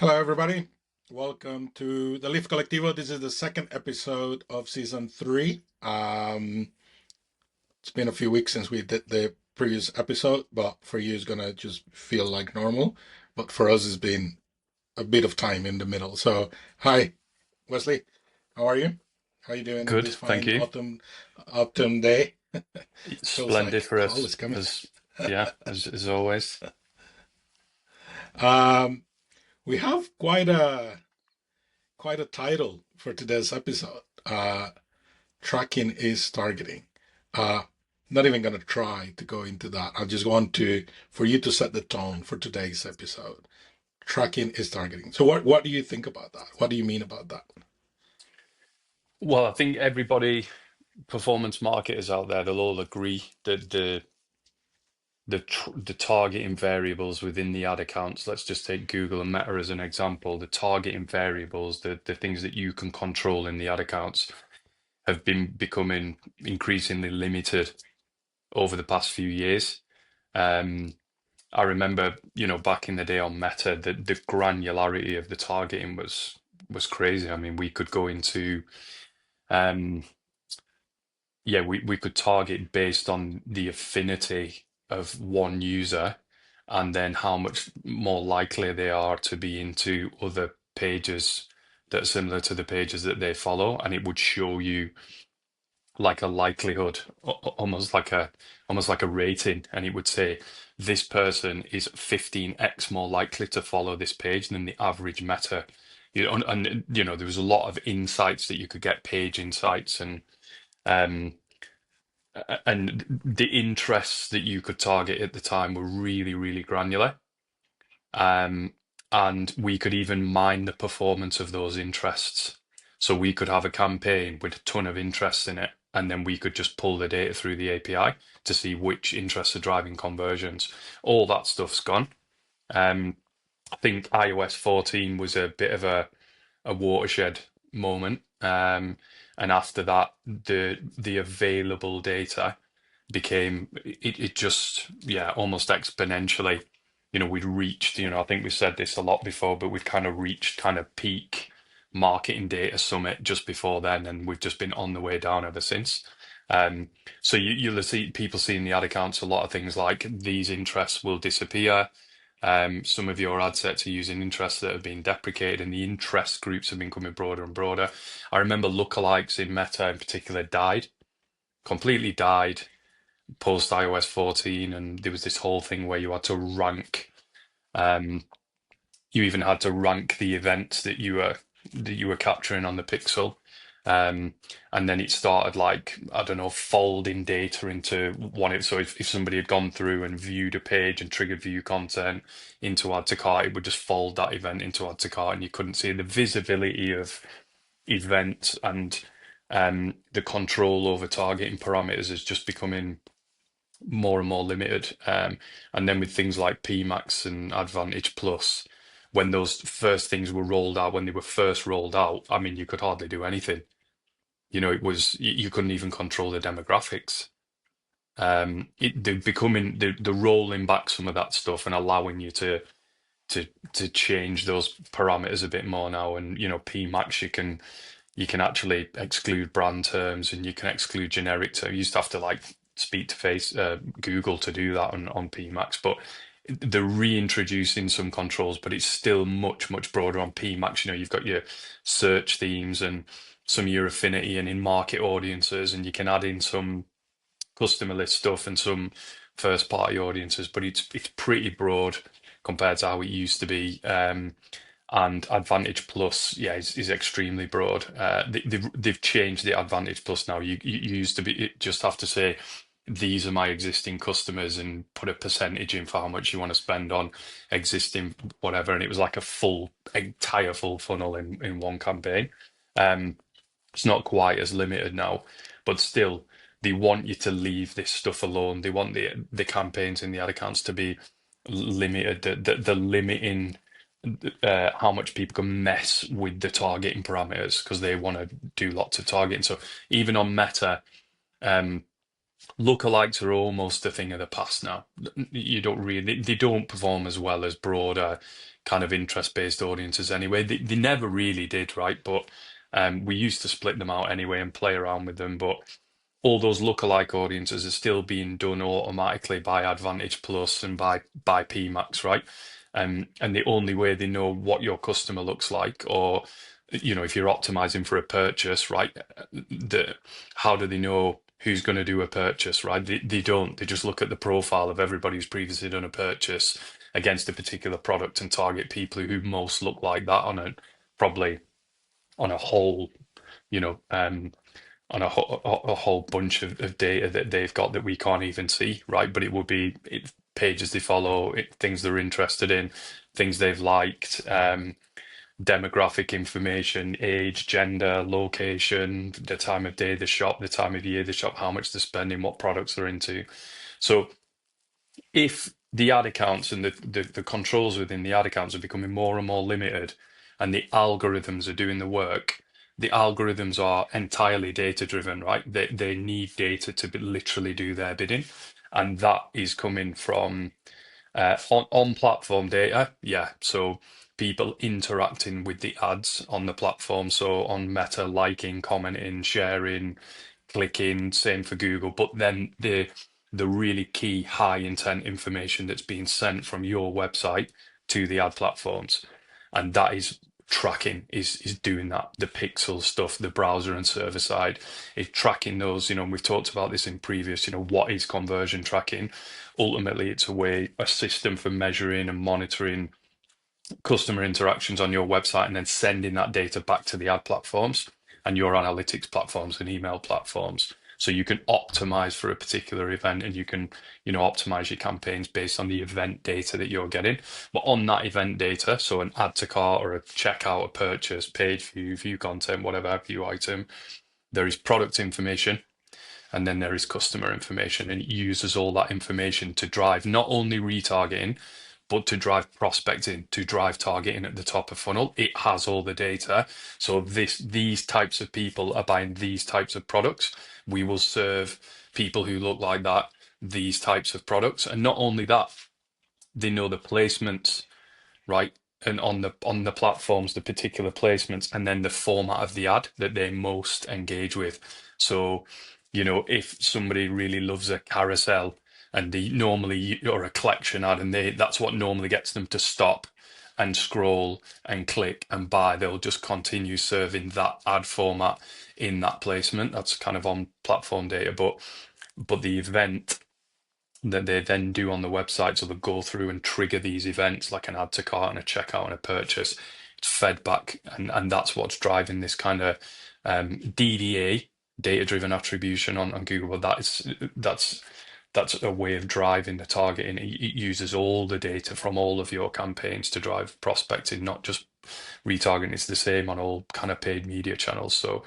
Hello, everybody. Welcome to the Leaf Colectivo. This is the second episode of season three. It's been a few weeks since we did the previous episode, but for you, it's gonna just feel like normal. But for us, it's been a bit of time in the middle. So, hi, Wesley. How are you? How are you doing in Good, this thank fine you. autumn day? Feels Splendid like for fall us is coming. as yeah, as always. Um, we have quite a title for today's episode. Tracking is targeting. Uh, Not even going to try to go into that. I just want for you to set the tone for today's episode. Tracking is targeting. So what do you think about that? What do you mean about that? Well, I think everybody, performance marketers out there, they'll all agree that the targeting variables within the ad accounts. Let's just take Google and Meta as an example. The targeting variables, the things that you can control in the ad accounts, have been becoming increasingly limited over the past few years. Um, I remember, back in the day on Meta, the granularity of the targeting was crazy. I mean, we could go into, um, yeah, we could target based on the affinity of one user, and then how much more likely they are to be into other pages that are similar to the pages that they follow, and it would show you like a likelihood, almost like a rating, and it would say this person is 15x more likely to follow this page than the average Meta. There was a lot of insights that you could get, page insights, um, and the interests that you could target at the time were really, really granular. Um, and we could even mine the performance of those interests. So we could have a campaign with a ton of interests in it, and then we could just pull the data through the API to see which interests are driving conversions. All that stuff's gone. Um, I think iOS 14 was a bit of a watershed moment. And after that, the available data became it just, yeah, almost exponentially. We'd reached, I think we said this a lot before, but we'd kind of reached kind of peak marketing data summit just before then, and we've just been on the way down ever since. So you'll see people seeing the ad accounts, a lot of things like these interests will disappear. Some of your ad sets are using interests that have been deprecated, and the interest groups have been becoming broader and broader. I remember lookalikes in Meta in particular died, completely died post iOS 14, and there was this whole thing where you had to rank. Um, you even had to rank the events that you were capturing on the pixel. Um, and then it started, like, I don't know, folding data into one. So if somebody had gone through and viewed a page and triggered view content into add to cart, it would just fold that event into add to cart, and you couldn't see the visibility of events, and the control over targeting parameters is just becoming more and more limited. And then with things like PMax and Advantage Plus, when those first things were rolled out, when they were first rolled out, I mean, you could hardly do anything. It was you couldn't even control the demographics. They're becoming, they're rolling back some of that stuff and allowing you to change those parameters a bit more now. And PMax, you can actually exclude brand terms, and you can exclude generic terms. You used to have to like speak to Google to do that on PMax, but they're reintroducing some controls, but it's still much, much broader on PMax. You've got your search themes and some of your affinity and in market audiences, and you can add in some customer list stuff and some first party audiences, but it's pretty broad compared to how it used to be. And Advantage Plus, yeah, is extremely broad. They've changed the Advantage Plus now. You used to just have to say these are my existing customers and put a percentage in for how much you want to spend on existing whatever, and it was like a entire full funnel in one campaign. Um, it's not quite as limited now, but still, they want you to leave this stuff alone. They want the campaigns in the ad accounts to be limited. The limiting how much people can mess with the targeting parameters, because they want to do lots of targeting. So even on Meta, um, lookalikes are almost a thing of the past now. You don't really, they don't perform as well as broader kind of interest-based audiences anyway. They never really did, right? But we used to split them out anyway and play around with them. But all those lookalike audiences are still being done automatically by Advantage Plus and by PMax, right? And the only way they know what your customer looks like, or if you're optimizing for a purchase, right? How do they know who's going to do a purchase, right? They don't. They just look at the profile of everybody who's previously done a purchase against a particular product and target people who most look like that on a probably on a whole, you know, on a whole bunch of data that they've got that we can't even see, right? But it would be pages they follow, things they're interested in, things they've liked, demographic information, age, gender, location, the time of day they shop, the time of year they shop, how much they're spending, what products they're into. So if the ad accounts and the controls within the ad accounts are becoming more and more limited and the algorithms are doing the work, the algorithms are entirely data driven, right? They need data to literally do their bidding. And that is coming from on platform data, yeah. So people interacting with the ads on the platform. So on Meta, liking, commenting, sharing, clicking, same for Google. But then the really key high intent information that's being sent from your website to the ad platforms. And that is tracking is doing that. The pixel stuff, the browser and server side is tracking those, and we've talked about this in previous, what is conversion tracking? Ultimately, it's a system for measuring and monitoring customer interactions on your website and then sending that data back to the ad platforms and your analytics platforms and email platforms. So you can optimize for a particular event and you can, optimize your campaigns based on the event data that you're getting. But on that event data, so an add to cart or a checkout, a purchase, page view content, whatever, view item, there is product information and then there is customer information, and it uses all that information to drive not only retargeting, but to drive prospecting, to drive targeting at the top of funnel. It has all the data. So these types of people are buying these types of products. We will serve people who look like that these types of products. And not only that, they know the placements, right? And on the platforms, the particular placements, and then the format of the ad that they most engage with. So, if somebody really loves a carousel and they normally or a collection ad, and that's what normally gets them to stop and scroll and click and buy, they'll just continue serving that ad format in that placement. That's kind of on platform data, but the event that they then do on the website. So they go through and trigger these events like an add to cart and a checkout and a purchase. It's fed back, and that's what's driving this kind of DDA, data-driven attribution on Google. But that's a way of driving the targeting. It uses all the data from all of your campaigns to drive prospecting, not just retargeting. It's the same on all kind of paid media channels. So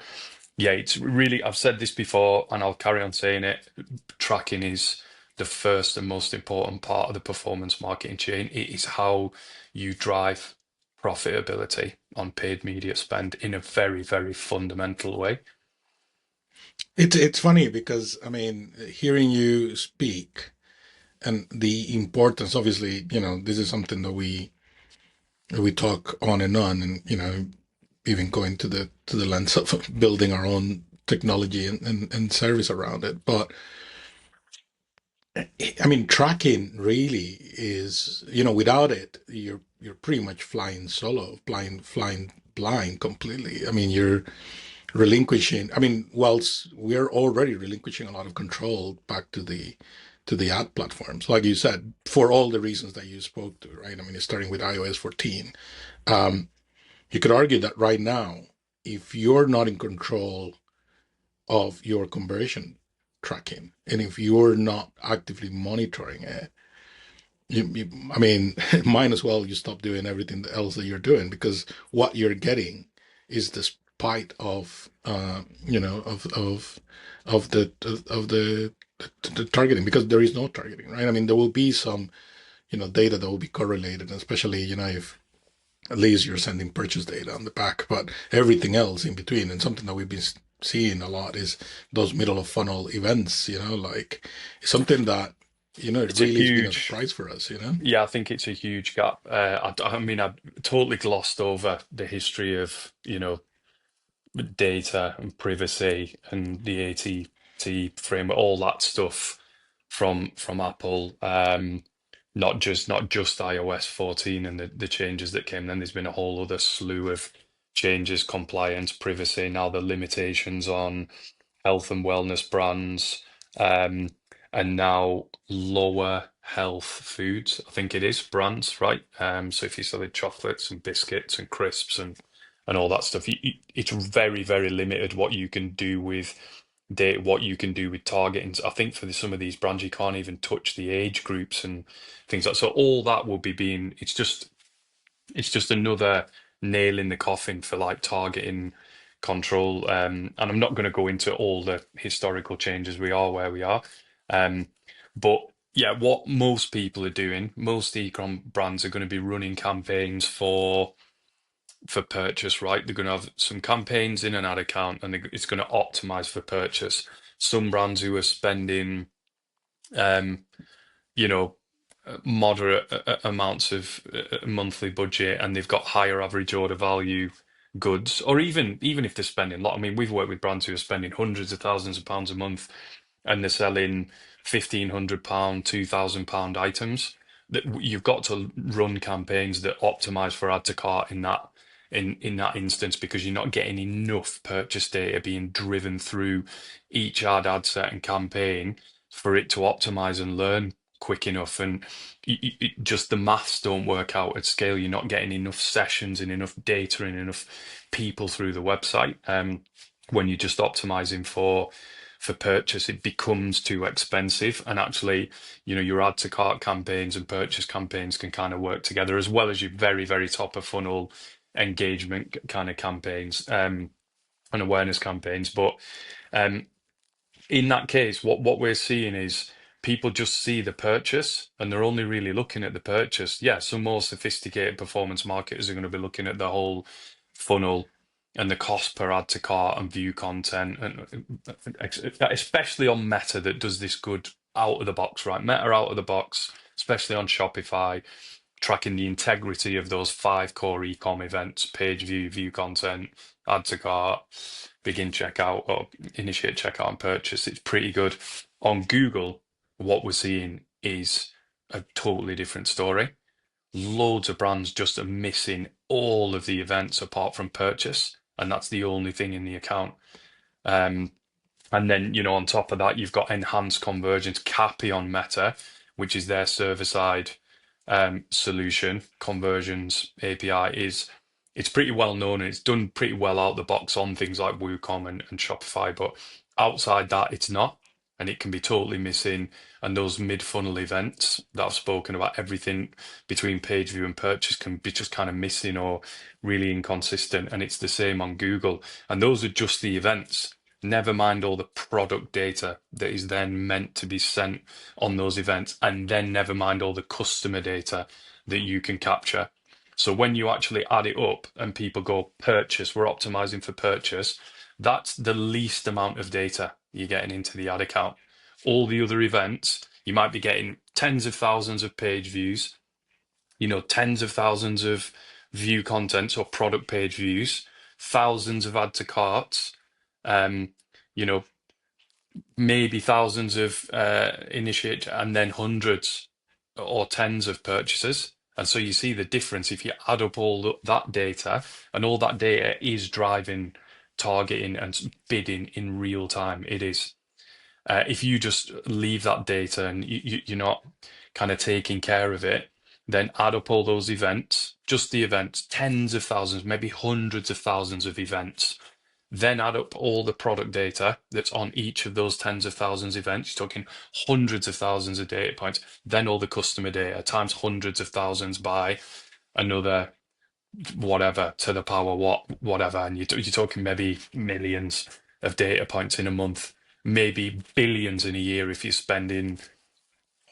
yeah, it's really, I've said this before and I'll carry on saying it. Tracking is the first and most important part of the performance marketing chain. It is how you drive profitability on paid media spend in a very, very fundamental way. It's funny because I mean, hearing you speak and the importance, obviously, this is something that we talk on, and even going to the lens of building our own technology and service around it. But I mean, tracking really is, without it, you're pretty much flying solo, flying blind completely. I mean, you're relinquishing. I mean, whilst we're already relinquishing a lot of control back to the ad platforms, like you said, for all the reasons that you spoke to, right? I mean, it's starting with iOS 14. You could argue that right now, if you're not in control of your conversion tracking, and if you're not actively monitoring it, I mean, might as well you stop doing everything else that you're doing, because what you're getting is the spite of, of the targeting, because there is no targeting, right? I mean, there will be some, data that will be correlated, especially, if at least you're sending purchase data on the back, but everything else in between, and something that we've been seeing a lot is those middle of funnel events, like it's something that, it It's a really has been a huge, surprise for us. yeah, I think it's a huge gap. I mean, I totally glossed over the history of, data and privacy and the ATT framework, all that stuff from Apple. Not just iOS 14 and the changes that came then. There's been a whole other slew of changes, compliance, privacy, now the limitations on health and wellness brands, um, and now lower health foods. I think it is brands, right? So if you're selling chocolates and biscuits and crisps and all that stuff, it's very, very limited what you can do with data, what you can do with targeting. I think for some of these brands, you can't even touch the age groups and things like so. All that will be being. It's just another nail in the coffin for like targeting control. And I'm not going to go into all the historical changes. We are where we are. Um, but yeah, what most people are doing, most e-com brands are going to be running campaigns for purchase, right? They're going to have some campaigns in an ad account, and it's going to optimize for purchase. Some brands who are spending, um, you know, moderate amounts of monthly budget, and they've got higher average order value goods, or even if they're spending a lot. I mean, we've worked with brands who are spending hundreds of thousands of pounds a month, and they're selling £1,500, £2,000 items. That you've got to run campaigns that optimize for add to cart in that instance, because you're not getting enough purchase data being driven through each ad set and campaign for it to optimize and learn quick enough. And just the maths don't work out at scale. You're not getting enough sessions and enough data and enough people through the website. When you're just optimizing for purchase, it becomes too expensive. And actually, your add to cart campaigns and purchase campaigns can kind of work together, as well as your very, very top of funnel engagement kind of campaigns, and awareness campaigns. But um, in that case, what we're seeing is people just see the purchase and they're only really looking at the purchase. Yeah, some more sophisticated performance marketers are going to be looking at the whole funnel and the cost per add to cart and view content, and especially on Meta that does this good out of the box, right? Meta out of the box, especially on Shopify, tracking the integrity of those 5 core ecom events: page view, view content, add to cart, begin checkout, or initiate checkout and purchase. It's pretty good. On Google, what we're seeing is a totally different story. Loads of brands just are missing all of the events apart from purchase, and that's the only thing in the account. Um, and then, on top of that, you've got enhanced conversions. Cappy on Meta, which is their server-side solution, conversions API, it's pretty well known, and it's done pretty well out the box on things like WooCom and Shopify. But outside that, it's not, and it can be totally missing. And those mid-funnel events that I've spoken about, everything between page view and purchase, can be just kind of missing or really inconsistent. And it's the same on Google. And those are just the events. Never mind all the product data that is then meant to be sent on those events, and then never mind all the customer data that you can capture. So when you actually add it up and people go purchase, we're optimizing for purchase, that's the least amount of data you're getting into the ad account. All the other events, you might be getting tens of thousands of page views, tens of thousands of view contents or product page views, thousands of add to carts, um, you know, maybe thousands of initiate, and then hundreds or tens of purchases. And so you see the difference if you add up all that data, and all that data is driving targeting and bidding in real time. It is. If you just leave that data and you're not kind of taking care of it, then add up all those events, just the events, tens of thousands, maybe hundreds of thousands of events. Then add up all the product data that's on each of those tens of thousands of events. You're talking hundreds of thousands of data points. Then all the customer data times hundreds of thousands by another whatever to the power whatever, and you're talking maybe millions of data points in a month, maybe billions in a year if you're spending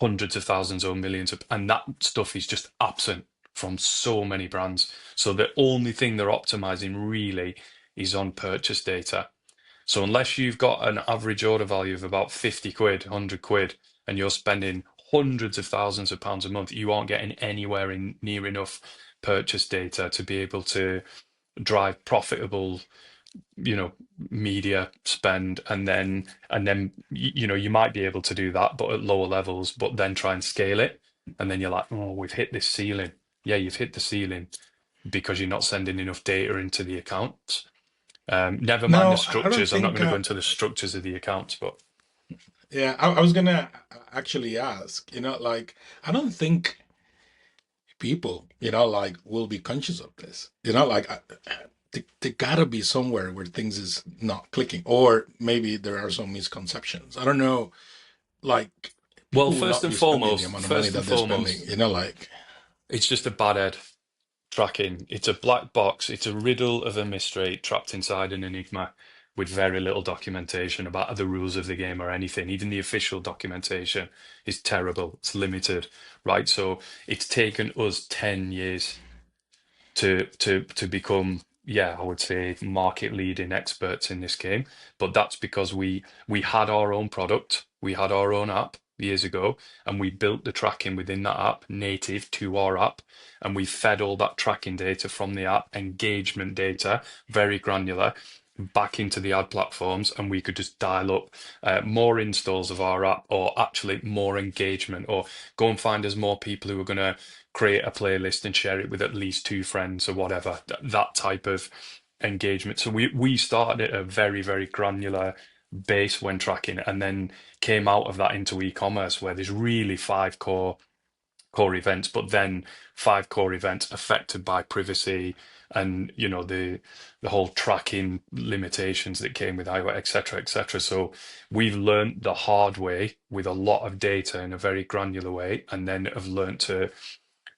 hundreds of thousands or millions of, and that stuff is just absent from so many brands. So the only thing they're optimizing really is on purchase data. So unless you've got an average order value of about 50 quid, 100 quid, and you're spending hundreds of thousands of pounds a month, you aren't getting anywhere in near enough purchase data to be able to drive profitable, media spend. And then you might be able to do that, but at lower levels, but then try and scale it. And then you're like, oh, we've hit this ceiling. Yeah, you've hit the ceiling because you're not sending enough data into the accounts. Never mind the No, I don't structures. I'm not think. going to go into the structures of the accounts, but Yeah, I was gonna actually ask. Like I don't think people, like will be conscious of this. Like there gotta be somewhere where things is not clicking, or maybe there are some misconceptions. I don't know. Like well, people will not be spending the amount of money first and that they're spending. foremost, Like it's just a bad head tracking. It's a black box. It's a riddle of a mystery trapped inside an enigma with very little documentation about the rules of the game or anything. Even the official documentation is terrible. It's limited, right? So it's taken us 10 years to become, yeah, I would say market leading experts in this game. But that's because we had our own product, we had our own app years ago, and we built the tracking within that app native to our app, and we fed all that tracking data from the app, engagement data, very granular, back into the ad platforms, and we could just dial up more installs of our app, or actually more engagement, or go and find us more people who are going to create a playlist and share it with at least two friends or whatever, that type of engagement. So we started at a very, very granular base when tracking, and then came out of that into e-commerce, where there's really five core events, but then five core events affected by privacy and the whole tracking limitations that came with iOS, etc., etc. So we've learned the hard way with a lot of data in a very granular way, and then have learned to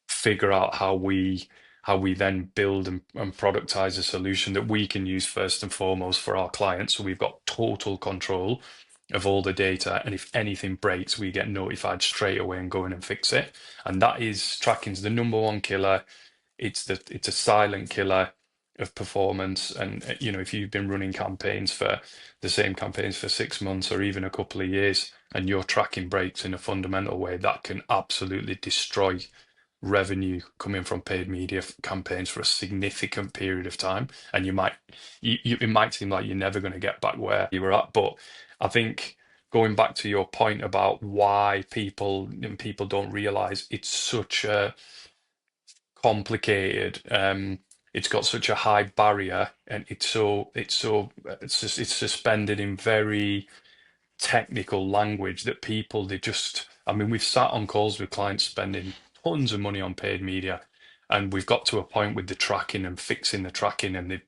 figure out how we then build and productize a solution that we can use first and foremost for our clients. So we've got total control of all the data, and if anything breaks, we get notified straight away and go in and fix it. And that is tracking's the number one killer. It's a silent killer of performance. And if you've been running campaigns for the same campaigns for 6 months or even a couple of years, and your tracking breaks in a fundamental way, that can absolutely destroy revenue coming from paid media campaigns for a significant period of time. And it might seem like you're never going to get back where you were at. But I think, going back to your point about why people don't realize it's such a complicated, it's got such a high barrier, and it's suspended in very technical language that people, they just, I mean, we've sat on calls with clients spending tons of money on paid media, and we've got to a point with the tracking and fixing the tracking, and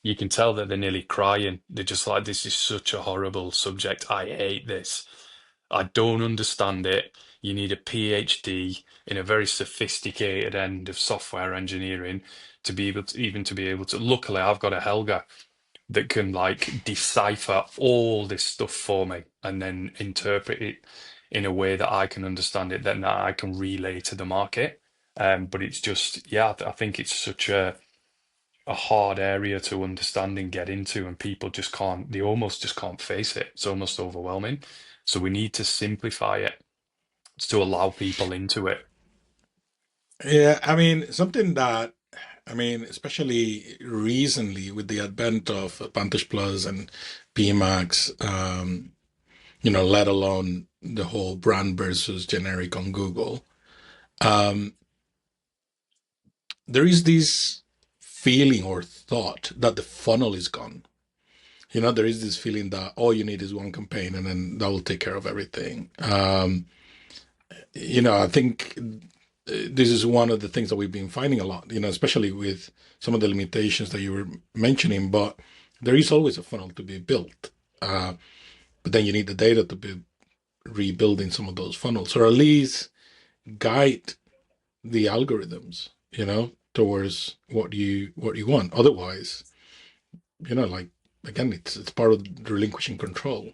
you can tell that they're nearly crying. They're just like, this is such a horrible subject. I hate this. I don't understand it. You need a PhD in a very sophisticated end of software engineering to be able to. Luckily, I've got a Helga that can like decipher all this stuff for me and then interpret it in a way that I can understand it, then that I can relay to the market. But it's just, yeah, I think it's such a hard area to understand and get into, and people just can't, they almost just can't face it. It's almost overwhelming. So we need to simplify it to allow people into it. yeah, I mean something that especially recently with the advent of Vantage Plus and PMax, let alone the whole brand versus generic on Google. Um, there is this feeling or thought that the funnel is gone. There is this feeling that all you need is one campaign and then that will take care of everything. I think this is one of the things that we've been finding a lot, especially with some of the limitations that you were mentioning, but there is always a funnel to be built. But then you need the data to be rebuilding some of those funnels, or at least guide the algorithms, towards what you want. Otherwise, like again, it's part of relinquishing control.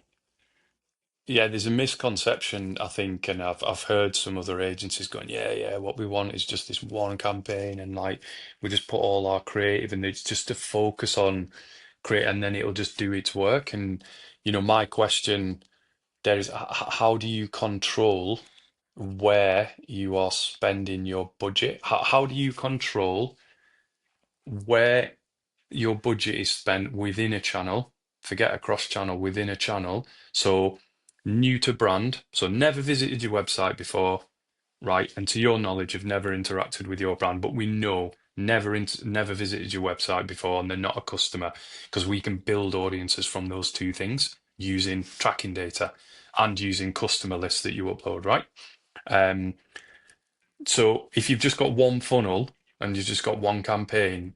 Yeah, there's a misconception, I think, and I've heard some other agencies going, yeah, yeah, what we want is just this one campaign, and like we just put all our creative, and it's just to focus on create, and then it'll just do its work. And my question there is, how do you control where you are spending your budget? How do you control where your budget is spent within a channel? Forget across channel, within a channel. So new to brand, so never visited your website before, right? And to your knowledge, have never interacted with your brand, but we know never visited your website before, and they're not a customer, because we can build audiences from those two things using tracking data and using customer lists that you upload, right? Um, so if you've just got one funnel and you've just got one campaign,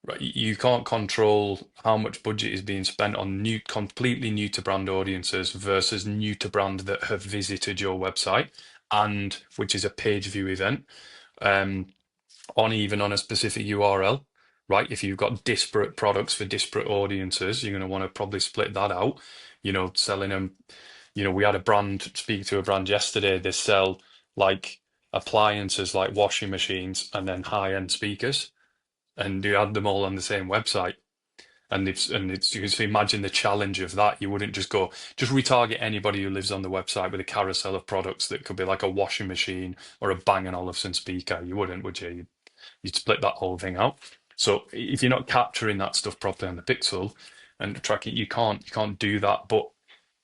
right, you can't control how much budget is being spent on completely new to brand audiences versus new to brand that have visited your website, and which is a page view event. Um, even on a specific URL, right? If you've got disparate products for disparate audiences, you're going to want to probably split that out, selling them. We had a brand, speak to a brand yesterday, they sell like appliances like washing machines and then high-end speakers, and you had them all on the same website. And it's you can imagine the challenge of that. You wouldn't just retarget anybody who lives on the website with a carousel of products that could be like a washing machine or a Bang& Olufsen speaker. You wouldn't, would you? You'd split that whole thing out. So if you're not capturing that stuff properly on the pixel and tracking, you can't do that. But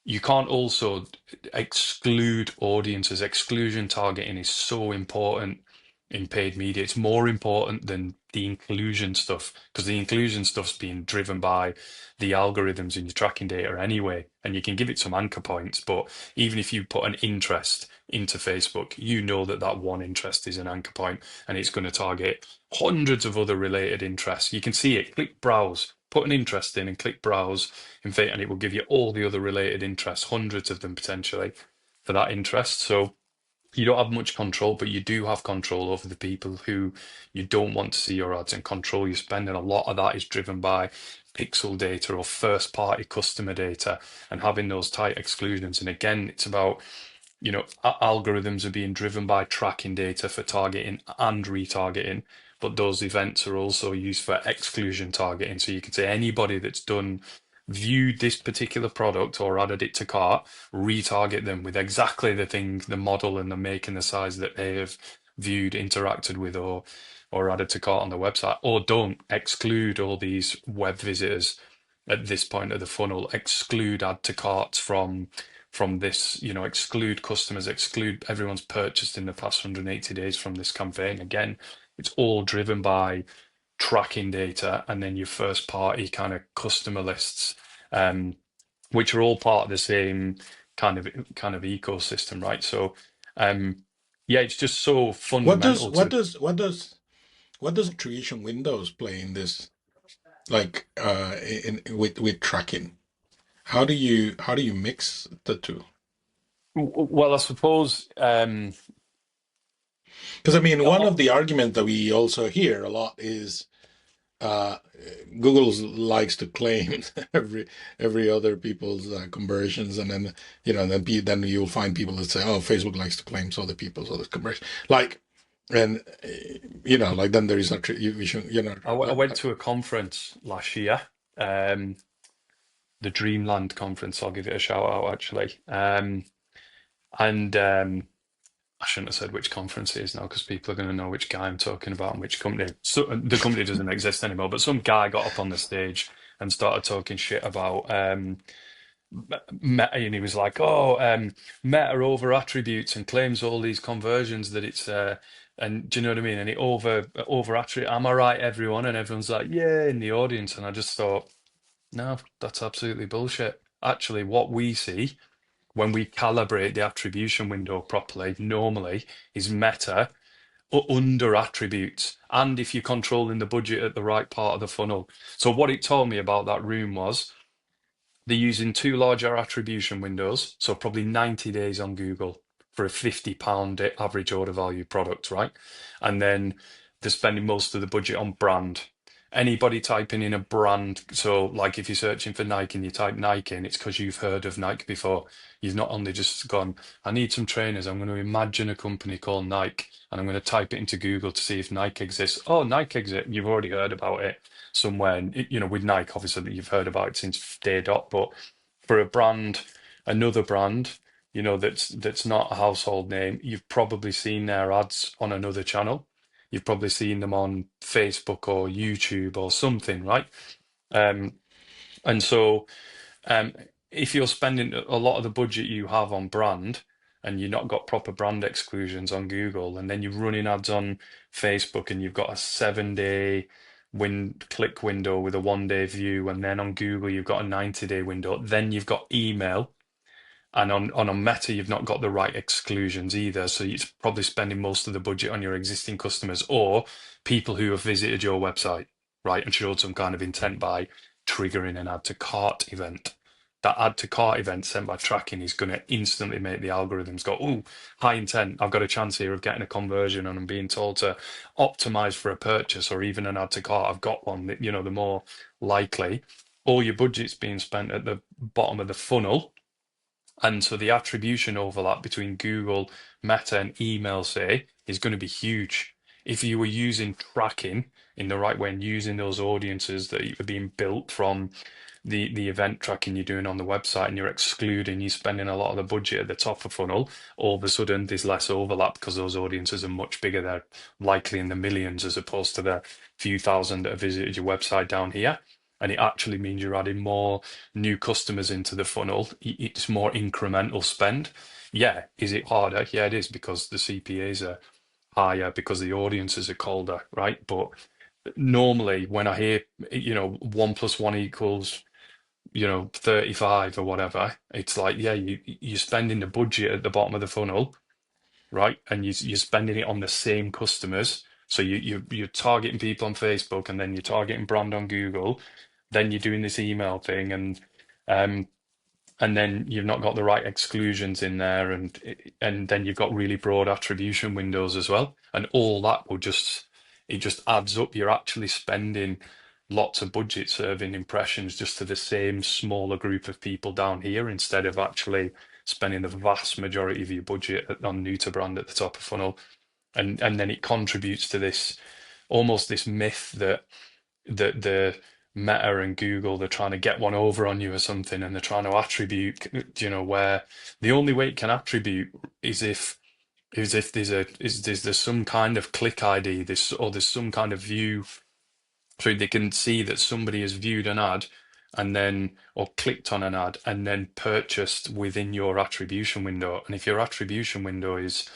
you can't also exclude audiences. Exclusion targeting is so important in paid media. It's more important than the inclusion stuff, because the inclusion stuff's being driven by the algorithms in your tracking data anyway. And you can give it some anchor points, but even if you put an interest into Facebook, you know that that one interest is an anchor point, and it's going to target hundreds of other related interests. You can see it. Click browse, put an interest in, and click browse in fact, and it will give you all the other related interests, hundreds of them potentially for that interest. So you don't have much control, but you do have control over the people who you don't want to see your ads and control your spend. And a lot of that is driven by pixel data or first party customer data and having those tight exclusions. And again, it's about algorithms are being driven by tracking data for targeting and retargeting, but those events are also used for exclusion targeting. So you could say anybody that's viewed this particular product or added it to cart, retarget them with exactly the thing, the model and the make and the size that they have viewed, interacted with, or added to cart on the website, or don't exclude all these web visitors at this point of the funnel, exclude add to carts from this, exclude customers, exclude everyone's purchased in the past 180 days from this campaign. Again, it's all driven by tracking data and then your first party kind of customer lists, which are all part of the same kind of ecosystem, right? So, yeah, it's just so What does fundamental what to. does what does what does attribution windows play in this? Like with tracking, how do you mix the two? Well, I suppose, Because I mean, one of oh, the arguments that we also hear a lot is uh, Google likes to claim every other people's conversions, and then then you'll find people that say, "Oh, Facebook likes to claim other people's other conversions." Like, and like then there is you should I went to a conference last year, um, the Dreamland conference. I'll give it a shout out actually, and I shouldn't have said which conference it is now because people are going to know which guy I'm talking about and which company. So the company doesn't exist anymore, but some guy got up on the stage and started talking shit about Meta, and he was like, "Oh, Meta over attributes and claims all these conversions that it's and do you know what I mean? And it over attribute. Am I right, everyone?" And everyone's like, "Yeah," in the audience. And I just thought, no, that's absolutely bullshit. Actually, what we see when we calibrate the attribution window properly, normally is Meta under attributes, and if you're controlling the budget at the right part of the funnel. So what it told me about that room was they're using two larger attribution windows, so probably 90 days on Google for a £50 average order value product, right? And then they're spending most of the budget on brand. anybody typing in a brand, so like if you're searching for Nike and you type Nike in, it's because you've heard of Nike before. You've not only just gone, I need some trainers. I'm going to imagine a company called Nike and I'm going to type it into Google to see if Nike exists. Oh, Nike exists. You've already heard about it somewhere. And, with Nike, obviously, you've heard about it since day dot. But for a brand, another brand, that's not a household name, you've probably seen their ads on another channel. You've probably seen them on Facebook or YouTube or something, right? Um, and so um, if you're spending a lot of the budget you have on brand and you've not got proper brand exclusions on Google, and then you're running ads on Facebook and you've got a 7-day click window with a 1-day view, and then on Google you've got a 90-day window, then you've got email. And on a Meta, you've not got the right exclusions either. So you're probably spending most of the budget on your existing customers or people who have visited your website, right, and showed some kind of intent by triggering an add to cart event. That add to cart event sent by tracking is going to instantly make the algorithms go, oh, high intent. I've got a chance here of getting a conversion and I'm being told to optimize for a purchase or even an add to cart. I've got one that, the more likely. All your budget's being spent at the bottom of the funnel, and so the attribution overlap between Google, Meta, and email, say, is going to be huge. If you were using tracking in the right way and using those audiences that are being built from the event tracking you're doing on the website, and you're spending a lot of the budget at the top of funnel, all of a sudden there's less overlap because those audiences are much bigger. They're likely in the millions as opposed to the few thousand that have visited your website down here. And it actually means you're adding more new customers into the funnel. It's more incremental spend. Yeah, is it harder? Yeah, it is because the CPAs are higher because the audiences are colder, right? But normally when I hear, 1 + 1 equals 35 or whatever, it's like, yeah, you're spending the budget at the bottom of the funnel, right? And you're spending it on the same customers. So you're targeting people on Facebook, and then you're targeting brand on Google. Then you're doing this email thing, um, and then you've not got the right exclusions in there, and then you've got really broad attribution windows as well, and all that it just adds up. You're actually spending lots of budget serving impressions just to the same smaller group of people down here instead of actually spending the vast majority of your budget on new to brand at the top of funnel, and then it contributes to this almost this myth that the Meta and Google, they're trying to get one over on you or something, and they're trying to attribute, where the only way it can attribute is if there's some kind of click ID, there's some kind of view, so they can see that somebody has viewed an ad and then or clicked on an ad and then purchased within your attribution window. And if your attribution window is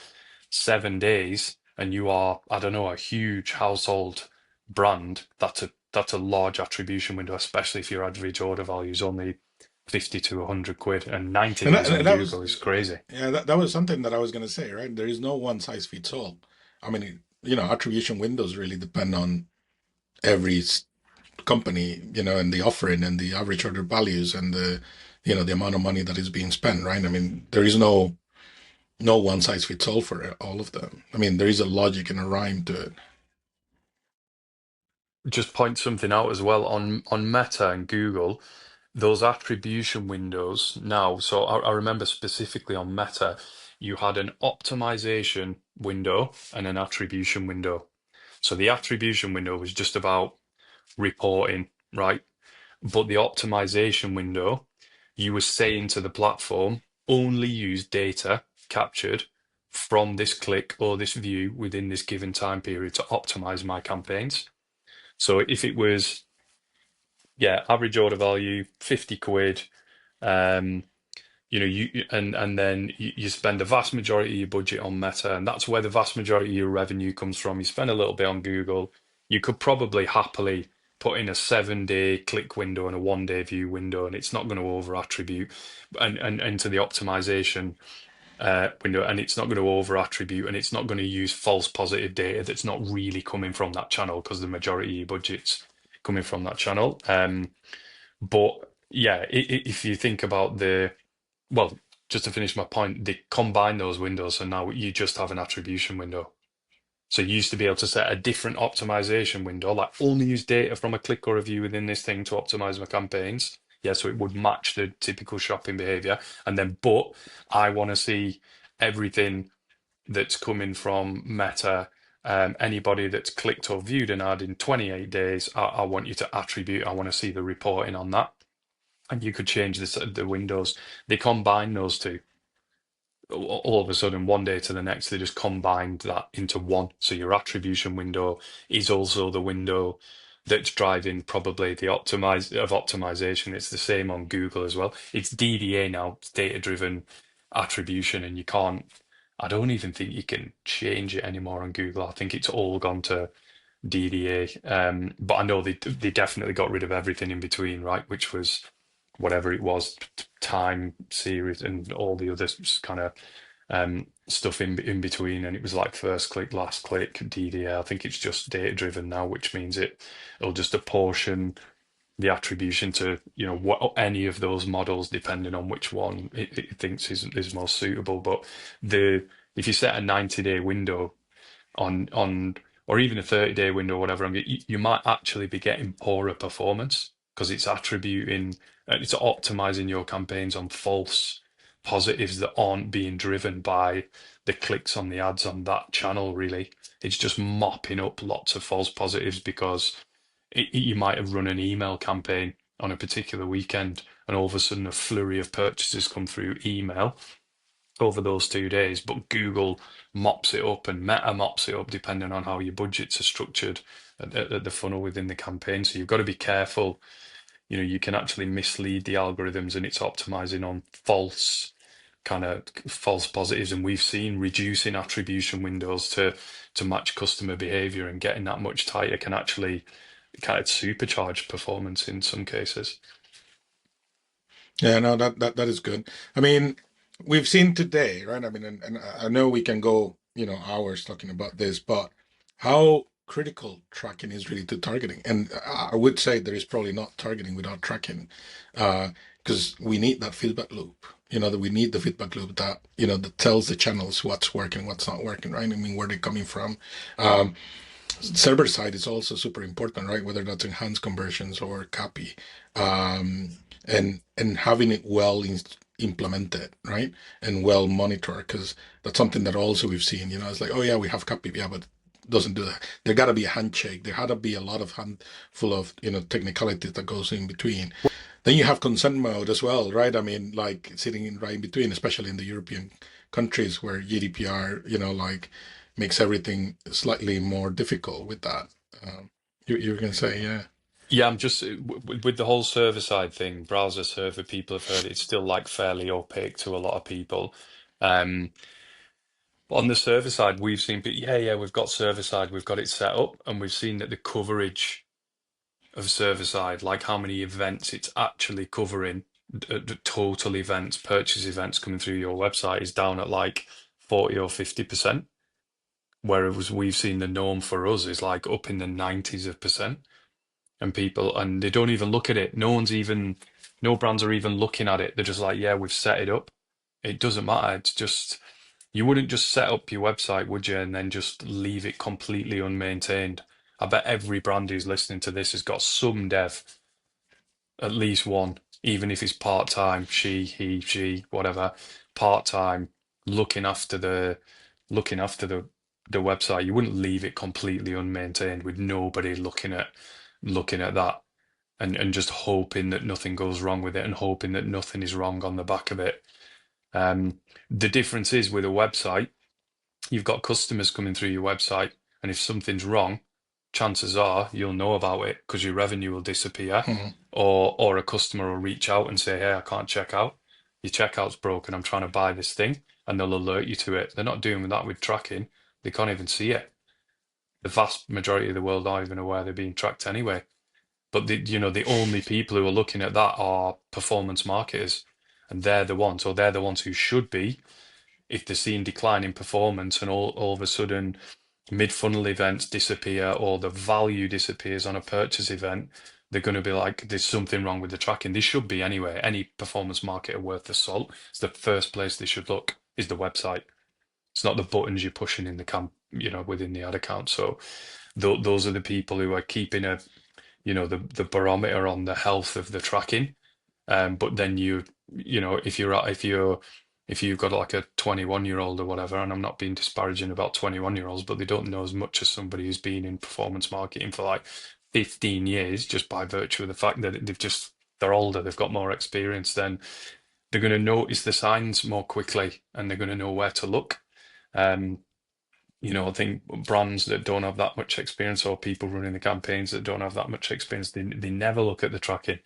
7 days and you are, I don't know, a huge household brand, that's a large attribution window, especially if your average order value is only 50 to 100 quid, and 90 And that, days on and that was, Google is crazy. yeah, that was something that I was going to say, right? There is no one size fits all. I mean, attribution windows really depend on every company, and the offering and the average order values and the amount of money that is being spent, right? I mean, there is no one size fits all for all of them. I mean, there is a logic and a rhyme to it. Just point something out as well on Meta and Google, those attribution windows now. So I remember specifically on Meta, you had an optimization window and an attribution window. So the attribution window was just about reporting, right? But the optimization window, you were saying to the platform, only use data captured from this click or this view within this given time period to optimize my campaigns. So if it was, yeah, average order value, 50 quid, um, and then you spend the vast majority of your budget on Meta, and that's where the vast majority of your revenue comes from. You spend a little bit on Google. You could probably happily put in a 7-day click window and a 1-day view window, and it's not going to over attribute and into the optimization window, and it's not going to over attribute, and it's not going to use false positive data that's not really coming from that channel because the majority of your budget's coming from that channel. But yeah, if you think about well, just to finish my point, they combine those windows, so now you just have an attribution window. So you used to be able to set a different optimization window, like only use data from a click or a view within this thing to optimize my campaigns. Yeah, so it would match the typical shopping behavior. And then, but I want to see everything that's coming from Meta. Anybody that's clicked or viewed an ad in 28 days, I want you to attribute, I want to see the reporting on that. And you could change the windows. They combine those two all of a sudden, one day to the next, they just combined that into one. So your attribution window is also the window that's driving probably the optimization. It's the same on Google as well. It's DDA now, it's data-driven attribution, and you can't. I don't even think you can change it anymore on Google. I think it's all gone to DDA. But I know they definitely got rid of everything in between, right? Which was whatever it was, time series and all the other kind of stuff in between. And it was like first click, last click, DDA. I think it's just data driven now, which means it'll just apportion the attribution to what any of those models, depending on which one it thinks is most suitable. But the if you set a 90-day window on or even a 30-day window or whatever, I mean, you might actually be getting poorer performance because it's attributing, it's optimizing your campaigns on false positives that aren't being driven by the clicks on the ads on that channel, really. It's just mopping up lots of false positives because you might have run an email campaign on a particular weekend and all of a sudden a flurry of purchases come through email over those 2 days, but Google mops it up and Meta mops it up depending on how your budgets are structured at the funnel within the campaign. So you've got to be careful. You can actually mislead the algorithms and it's optimizing on false positives. And we've seen reducing attribution windows to match customer behavior and getting that much tighter can actually kind of supercharge performance in some cases. Yeah, no, that is good. I mean, we've seen today, right? I mean, and I know we can go, hours talking about this, but how critical tracking is really to targeting. And I would say there is probably not targeting without tracking, because we need that feedback loop. That we need the feedback loop that, that tells the channels what's working, what's not working, right? I mean, where they're coming from. Server side is also super important, right? Whether that's enhanced conversions or copy, and having it well implemented, right, and well monitored, because that's something that also we've seen. It's like, oh yeah, we have copy, yeah, but it doesn't do that. There got to be a handshake. There had to be a lot of handful of technicalities that goes in between. Then you have consent mode as well, right? I mean, like sitting in right in between, especially in the European countries where GDPR, like makes everything slightly more difficult with that. You were gonna say, yeah. Yeah, I'm just with the whole server side thing, browser server, people have heard it's still like fairly opaque to a lot of people. Um, but on the server side, we've seen, yeah, we've got server side, we've got it set up, and we've seen that the coverage of server side, like how many events it's actually covering, the total events, purchase events coming through your website is down at like 40 or 50%, whereas we've seen the norm for us is like up in the 90s of percent. And they don't even look at it. No brands are even looking at it. They're just like, yeah, we've set it up. It doesn't matter. It's just, you wouldn't just set up your website, would you, and then just leave it completely unmaintained. I bet every brand who's listening to this has got some dev, at least one, even if it's part-time, she, whatever, part-time, looking after the website. You wouldn't leave it completely unmaintained with nobody looking at that and just hoping that nothing goes wrong with it and hoping that nothing is wrong on the back of it. The difference is with a website, you've got customers coming through your website, and if something's wrong, chances are you'll know about it because your revenue will disappear, Mhm. or a customer will reach out and say, "Hey, I can't check out. Your checkout's broken. I'm trying to buy this thing," and they'll alert you to it. They're not doing that with tracking. They can't even see it. The vast majority of the world aren't even aware they're being tracked anyway. But the only people who are looking at that are performance marketers, and they're the ones who should be, if they're seeing decline in performance and all of a sudden mid-funnel events disappear or the value disappears on a purchase event, they're going to be like, there's something wrong with the tracking. They should be anyway. Any performance marketer worth the salt, it's the first place they should look is the website. It's not the buttons you're pushing in the within the ad account. So those are the people who are keeping the barometer on the health of the tracking. But then if you've got like a 21-year-old or whatever, and I'm not being disparaging about 21-year-olds, but they don't know as much as somebody who's been in performance marketing for like 15 years, just by virtue of the fact that they're older, they've got more experience, then they're going to notice the signs more quickly and they're going to know where to look. Um, I think brands that don't have that much experience, or people running the campaigns that don't have that much experience, they never look at the tracking.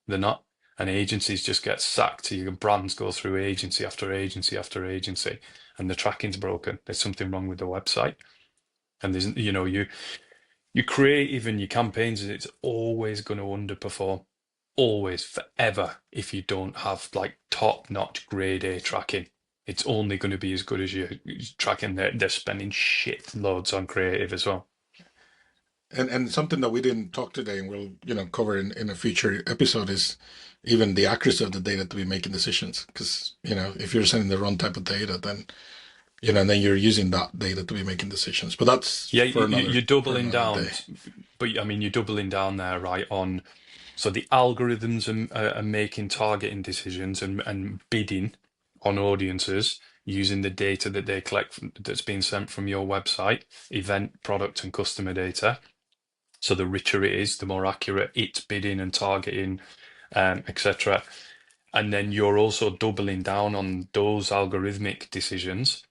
They're not. And agencies just get sacked. Your brands go through agency after agency after agency, and the tracking's broken. There's something wrong with the website. And there's, your creative and your campaigns, it's always going to underperform. Always, forever, if you don't have like top-notch grade A tracking. It's only going to be as good as your tracking. They're spending shit loads on creative as well. And something that we didn't talk today, and we'll cover in a future episode, is even the accuracy of the data to be making decisions. Because if you're sending the wrong type of data, then then you're using that data to be making decisions. But that's Yeah, for you're doubling another day. down, but I mean, you're doubling down there, right? So the algorithms are making targeting decisions and bidding on audiences using the data that they collect that's being sent from your website, event, product, and customer data. So the richer it is, the more accurate it's bidding and targeting, etc. And then you're also doubling down on those algorithmic decisions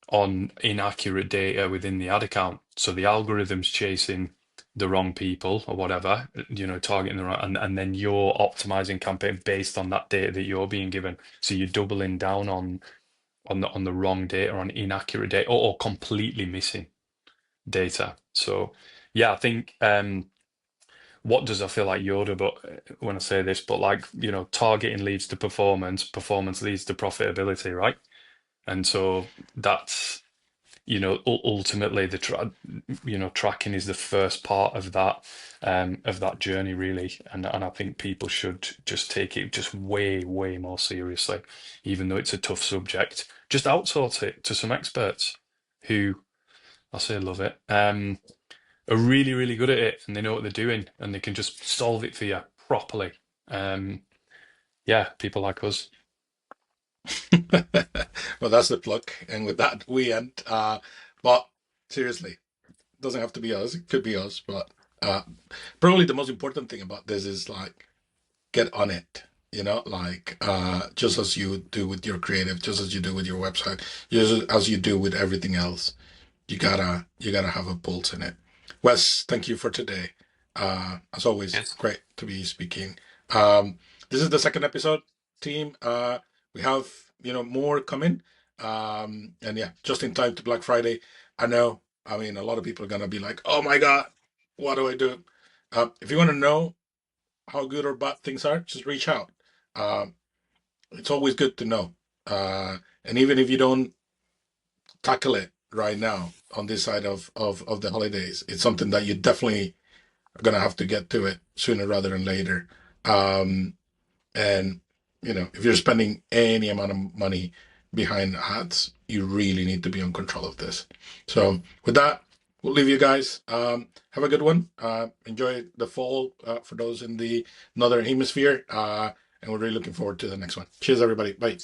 on inaccurate data within the ad account. So the algorithm's chasing the wrong people or whatever, targeting the wrong, and then you're optimizing campaign based on that data that you're being given. So you're doubling down on the wrong data, on inaccurate data, or completely missing data. So yeah, I think what does I feel like Yoda, but when I say this, but like, targeting leads to performance, performance leads to profitability, right? And so that's ultimately tracking is the first part of that journey, really, and I think people should just take it just way, way more seriously, even though it's a tough subject. Just outsource it to some experts who, I say, love it, are really, really good at it, and they know what they're doing, and they can just solve it for you properly. Um, yeah, people like us. Well, that's the plug, and with that we end. But seriously, it doesn't have to be us. It could be us, but probably the most important thing about this is like get on it. Like just as you do with your creative, just as you do with your website, just as you do with everything else. You gotta have a pulse in it. Wes, thank you for today. As always, Yes. great to be speaking. This is the second episode, team. We have more coming. And yeah, just in time to Black Friday. I know. I mean, a lot of people are gonna be like, "Oh my God, what do I do?" If you want to know how good or bad things are, just reach out. Um, it's always good to know. And even if you don't tackle it right now on this side of the holidays, it's something that you definitely are gonna have to get to it sooner rather than later. Um, and if you're spending any amount of money behind ads, you really need to be in control of this. So with that, we'll leave you guys. Have a good one. Enjoy the fall for those in the northern hemisphere. And we're really looking forward to the next one. Cheers, everybody. Bye.